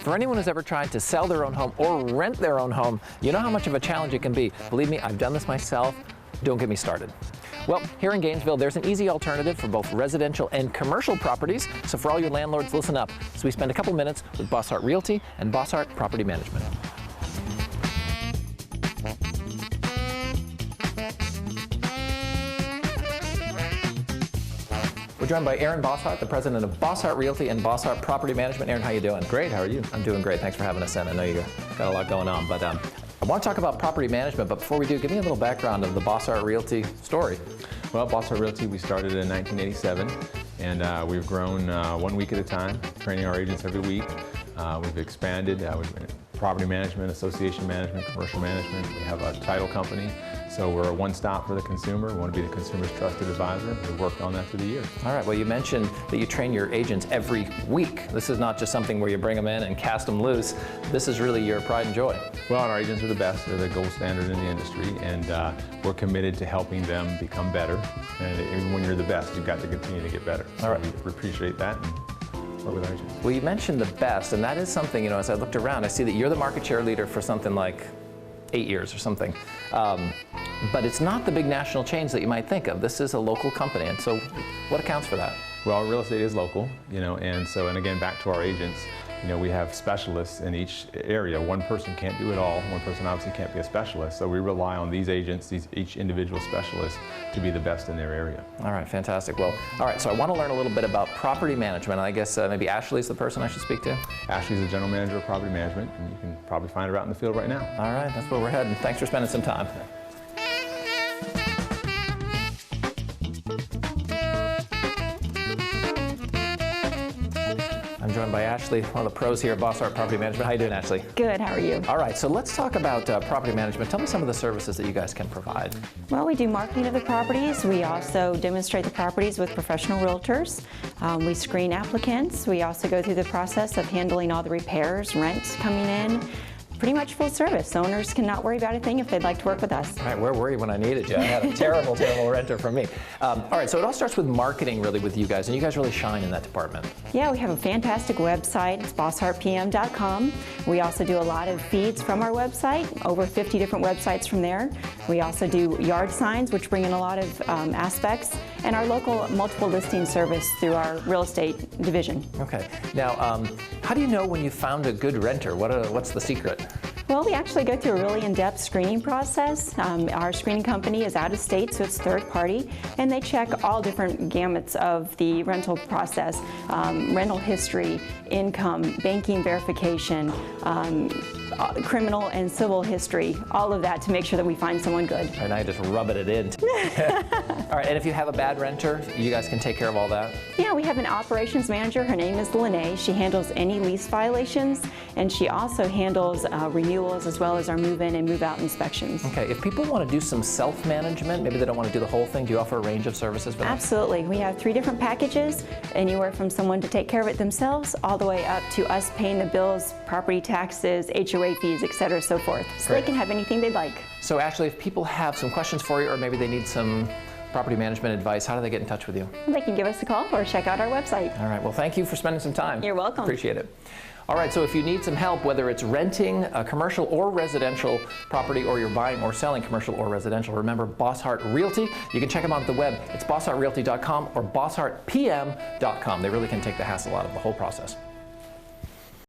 For anyone who's ever tried to sell their own home or rent their own home, you know how much of a challenge it can be. Believe me, I've done this myself. Don't get me started. Well, here in Gainesville, there's an easy alternative for both residential and commercial properties. So for all your landlords, listen up as we spend a couple minutes with Bosshardt Realty and Bosshardt Property Management. We're joined by Aaron Bosshardt, the president of Bosshardt Realty and Bosshardt Property Management. Aaron, how you doing? Great, how are you? I'm doing great. Thanks for having us in. I know you got a lot going on, but I want to talk about property management, but before we do, give me a little background of the Bosshardt Realty story. Well, Bosshardt Realty, we started in 1987, and we've grown 1 week at a time, training our agents every week. We've expanded. We've been property management, association management, commercial management. We have a title company. So we're a one-stop for the consumer. We want to be the consumer's trusted advisor. We've worked on that through the years. All right, well, you mentioned that you train your agents every week. This is not just something where you bring them in and cast them loose. This is really your pride and joy. Well, and our agents are the best. They're the gold standard in the industry, and we're committed to helping them become better. And even when you're the best, you've got to continue to get better. So we appreciate that and work with our agents. Well, you mentioned the best, and that is something, you know, as I looked around, I see that you're the market share leader for something like 8 years or something. But it's not the big national chains that you might think of. This is a local company, and so what accounts for that? Well, real estate is local, you know, and again, back to our agents, you know, we have specialists in each area. One person can't do it all. One person obviously can't be a specialist, so we rely on these agents, each individual specialist, to be the best in their area. All right, fantastic. Well, all right, so I want to learn a little bit about property management. I guess maybe Ashley's the person I should speak to? Ashley's the general manager of property management, and you can probably find her out in the field right now. All right, that's where we're heading. Thanks for spending some time. I'm joined by Ashley, one of the pros here at Bosshardt Property Management. How you doing, Ashley? Good, how are you? All right, so let's talk about property management. Tell me some of the services that you guys can provide. Well, we do marketing of the properties. We also demonstrate the properties with professional realtors. We screen applicants. We also go through the process of handling all the repairs, rents coming in. Pretty much full service. Owners can not worry about a thing if they'd like to work with us. All right, where were you when I needed you? I had a terrible, terrible renter from me. All right, so it all starts with marketing really with you guys, and you guys really shine in that department. Yeah, we have a fantastic website. It's bosshartpm.com. We also do a lot of feeds from our website, over 50 different websites from there. We also do yard signs, which bring in a lot of aspects, and our local multiple listing service through our real estate division. Okay. Now, how do you know when you found a good renter? What's the secret? Well, we actually go through a really in-depth screening process. Our screening company is out of state, so it's third party, and they check all different gamuts of the rental process, rental history, income, banking verification, criminal and civil history, all of that to make sure that we find someone good. And I just rubbing it in. All right, and if you have a bad renter, you guys can take care of all that? Yeah, we have an operations manager. Her name is Lene. She handles any lease violations, and she also handles renewals as well as our move-in and move-out inspections. Okay, if people want to do some self-management, maybe they don't want to do the whole thing, do you offer a range of services for that? Absolutely. We have 3 different packages, anywhere from someone to take care of it themselves, all the way up to us paying the bills, property taxes, HOA fees, etc., so forth. So Great. They can have anything they'd like. So Ashley, if people have some questions for you, or maybe they need some property management advice, how do they get in touch with you? They can give us a call or check out our website. All right, well, thank you for spending some time. You're welcome. Appreciate it. All right, so if you need some help, whether it's renting a commercial or residential property, or you're buying or selling commercial or residential, remember Bosshardt Realty. You can check them out at the web. It's bosshartrealty.com or bosshartpm.com. They really can take the hassle out of the whole process.